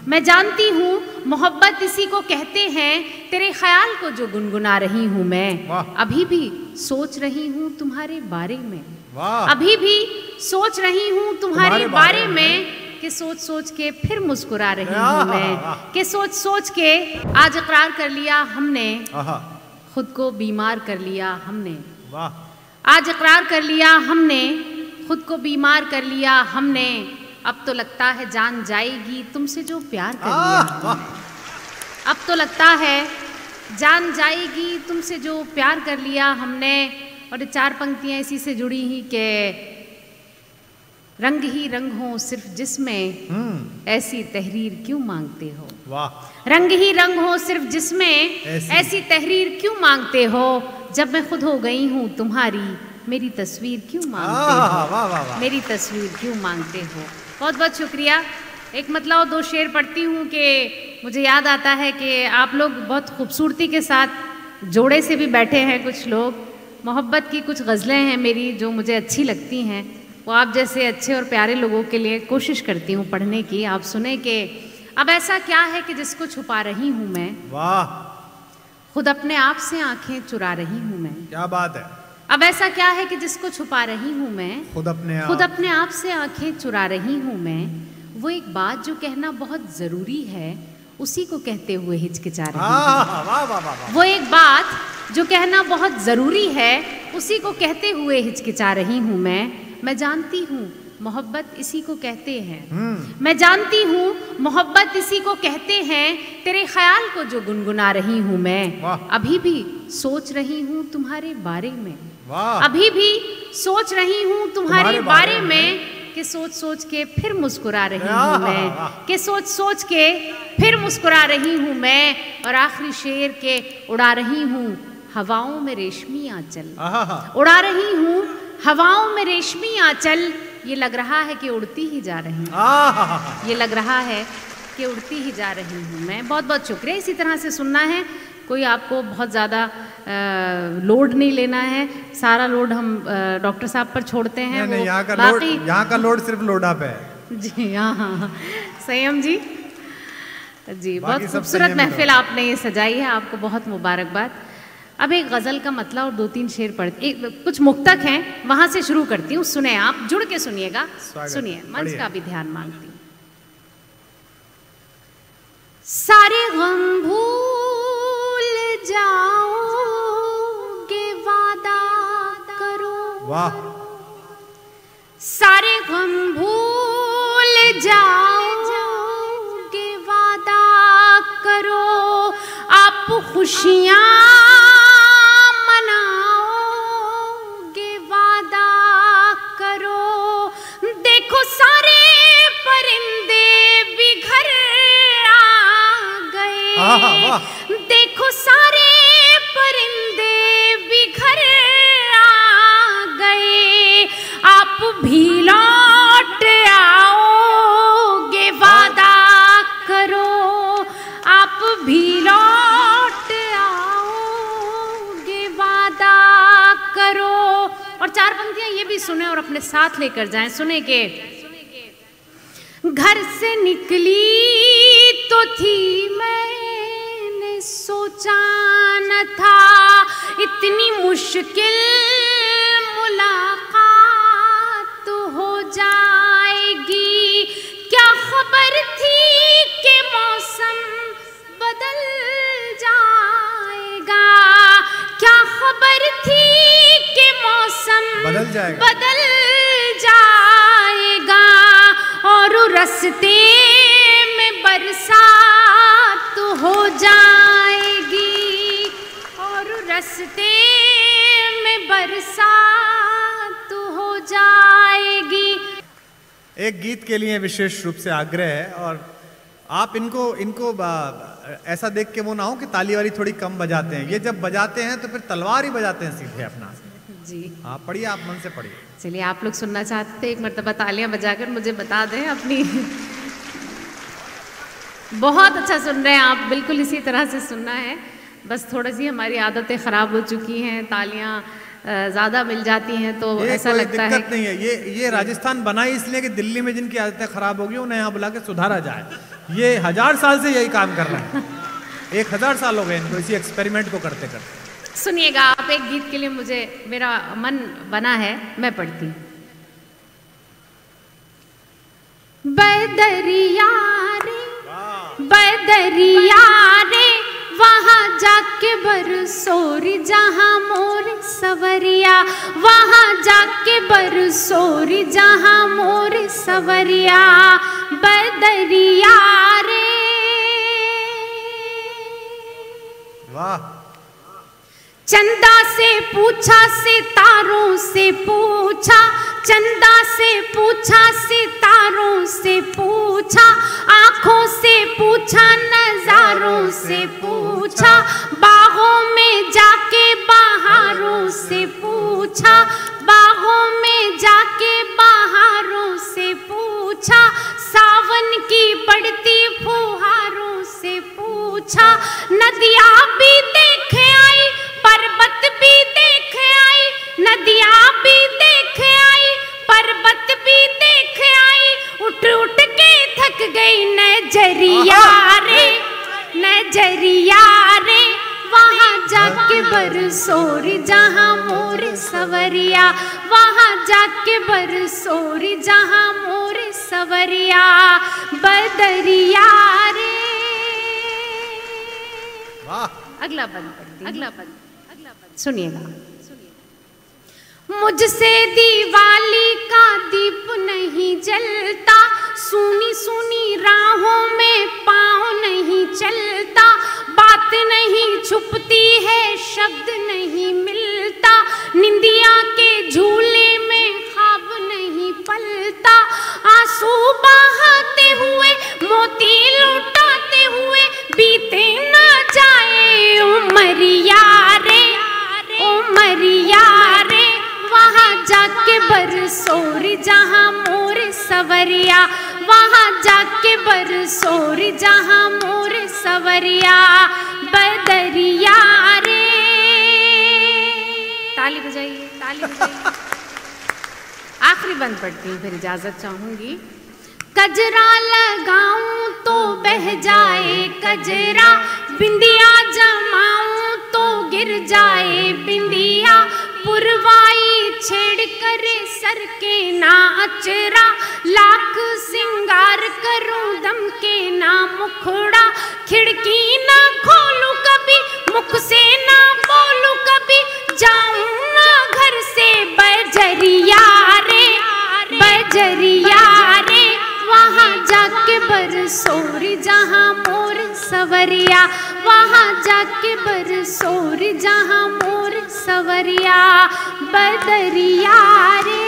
मैं जानती हूँ मोहब्बत इसी को कहते हैं, तेरे ख्याल को जो गुनगुना रही हूँ मैं। अभी भी सोच रही हूँ तुम्हारे बारे में, अभी भी सोच रही हूँ तुम्हारे बारे में, कि सोच सोच के फिर मुस्कुरा रही हूँ मैं, कि सोच सोच के आज इकरार कर लिया हमने, खुद को बीमार कर लिया हमने। आज इकरार कर लिया हमने, खुद को बीमार कर लिया हमने। अब तो लगता है जान जाएगी तुमसे जो प्यार कर लिया हमने। अब तो लगता है जान जाएगी तुमसे जो प्यार कर लिया हमने। और 4 पंक्तियां इसी से जुड़ी ही के रंग ही रंग हो सिर्फ जिसमें, ऐसी तहरीर क्यों मांगते हो। वाह। रंग ही रंग हो सिर्फ जिसमें, ऐसी तहरीर क्यों मांगते हो। जब मैं खुद हो गई हूँ तुम्हारी, मेरी तस्वीर क्यों मांगते हो, मेरी तस्वीर क्यों मांगते हो। बहुत बहुत शुक्रिया। एक मतलब और 2 शेर पढ़ती हूँ कि मुझे याद आता है कि आप लोग बहुत खूबसूरती के साथ जोड़े से भी बैठे हैं। कुछ लोग मोहब्बत की कुछ गज़लें हैं मेरी जो मुझे अच्छी लगती हैं, वो आप जैसे अच्छे और प्यारे लोगों के लिए कोशिश करती हूँ पढ़ने की। आप सुने कि अब ऐसा क्या है कि जिसको छुपा रही हूँ मैं। वाह। खुद अपने आप से आंखें चुरा रही हूँ मैं। क्या बात है। अब ऐसा क्या है कि जिसको छुपा रही हूँ मैं, खुद अपने आप से आंखें चुरा रही हूँ मैं। वो एक बात जो कहना बहुत जरूरी है, उसी को कहते हुए हिचकिचा रही हूँ। वो एक बात जो कहना बहुत जरूरी है, उसी को कहते हुए हिचकिचा रही हूँ मैं जानती हूँ मोहब्बत इसी को कहते हैं। मैं जानती हूँ मोहब्बत इसी को कहते हैं, तेरे ख्याल को जो गुनगुना रही हूँ मैं। अभी भी सोच रही हूँ तुम्हारे बारे में, अभी भी सोच रही हूँ तुम्हारे बारे में, कि सोच सोच के फिर मुस्कुरा रही हूँ मैं, कि सोच सोच के फिर मुस्कुरा रही हूँ मैं। और आखिरी शेर के उड़ा रही हूँ हवाओं में रेशमी आंचल, उड़ा रही हूँ हवाओं में रेशमी आंचल। ये लग रहा है कि उड़ती ही जा रही हूँ, ये लग रहा है कि उड़ती ही जा रही हूँ मैं। बहुत बहुत शुक्रिया। इसी तरह से सुनना है, कोई आपको बहुत ज़्यादा लोड नहीं लेना है। सारा लोड हम डॉक्टर साहब पर छोड़ते हैं। नहीं, यहाँ का लोड सिर्फ लोडा पे है। जी हाँ, संयम जी। जी बहुत खूबसूरत महफिल आपने ये सजाई है, आपको बहुत मुबारकबाद। अब एक गज़ल का मतलब और 2-3 शेर पढ़ती, कुछ मुक्तक हैं वहां से शुरू करती हूँ। सुने, आप जुड़ के सुनिएगा, सुनिए, मंच का भी ध्यान मांगती हूँ। सारे गम भूल जाओगे वादा करो, वाह। सारे गम भूल जाओगे वादा करो, आप खुशियाँ मनाओगे वादा करो। देखो सारे परिंदे भी घर आ गए, देखो सारे परिंदे भी घर आ गए, आप भी लौट आओगे वादा करो, आप भी लौट आओगे वादा करो। और 4 पंक्तियां ये भी सुने और अपने साथ लेकर जाएं। सुने के घर से निकली तो थी, मैंने सोचा न था इतनी मुश्किल मुलाकात हो जाएगी। क्या खबर थी कि मौसम बदल जाएगा, क्या खबर थी कि मौसम बदल जाएगा। और रास्ते में बरसात हो जाएगी, और रास्ते में बरसात हो जाएगी। एक गीत के लिए विशेष रूप से आग्रह है, और आप इनको ऐसा देख के वो ना हो कि ताली वाली थोड़ी कम बजाते हैं। ये जब बजाते हैं तो फिर तलवार ही बजाते हैं सीधे अपना। जी हाँ, पढ़िए, आप मन से पढ़िए। चलिए, आप लोग सुनना चाहते थे, एक मर्तबा तालियां बजाकर मुझे बता दें अपनी। बहुत अच्छा सुन रहे हैं आप, बिल्कुल इसी तरह से सुनना है। बस थोड़ी सी हमारी आदतें ख़राब हो चुकी हैं, तालियां ज़्यादा मिल जाती हैं तो ऐसा लगता है। दिक्कत नहीं है, ये राजस्थान बना ही इसलिए कि दिल्ली में जिनकी आदतें ख़राब होगी उन्हें यहाँ बुला के सुधारा जाए। ये 1000 साल से यही काम कर रहा है। 1000 साल हो गए इनको इसी एक्सपेरिमेंट को करते करते। सुनिएगा आप, एक गीत के लिए मुझे मेरा मन बना है, मैं पढ़ती हूँ। बदरिया रे बदरिया रे वहाँ जाके बरसोरी जहाँ मोर सवरिया, वहाँ जाके बरसोरी जहाँ मोर सवरिया। बदरिया रे वाह। चंदा से पूछा सितारों से पूछा, चंदा से पूछा सितारों से पूछा, आंखों से पूछा नजारों से पूछा, बाहों में जाके बहारों से पूछा, बाहों में जाके बहारों से पूछा, सावन की पड़ती फुहारों से पूछा। नदियाँ भी देखे आई पर्वत भी देखे आई, नदियाँ भी देखे आई पर्वत भी देखे आई, उठ उठ के थक गई नजरिया रे नजरिया रे वहाँ जाके बरसोरी जहाँ मोर सवरिया, वहाँ जाके बरसोरी जहाँ मोर सवरिया। बदरिया रे अगला बंद करती, अगला बंद सुनिएगा। मुझसे दिवाली का दीप नहीं जलता, सुनी सुनी राहों में पाँव नहीं चलता, बात नहीं छुपती है शब्द नहीं मिलता, निंदिया के झूले में ख्वाब नहीं पलता, आंसू बहाते हुए मोती लुटाते हुए बीते ना जाए उमरिया रे उमरिया रे वहाँ जाके बरसोरी जहाँ मोर सवरिया, वहाँ जाके बरसोरी जहाँ मोर सवरिया। बदरिया रे ताली बजाइए, ताली बजाइए। आखिरी बंद पढ़ती हूँ, फिर इजाजत चाहूंगी। कजरा लगाऊं तो बह जाए कजरा, बिंदिया जमाऊं तो गिर जाए बिंदिया, पुरवाई छेड़ करे सर के ना अचरा, लाख सिंगार करूं दम के ना मुखड़ा, खिड़की ना खोलूं कभी मुख से ना बोलूं कभी, जाऊं ना घर से बजरिया रे बजरिया रे वहाँ जाके बरसोरी जहाँ मोर सवरिया, वहाँ जाके बरसोरी जहाँ मोर सवरिया। बदरिया रे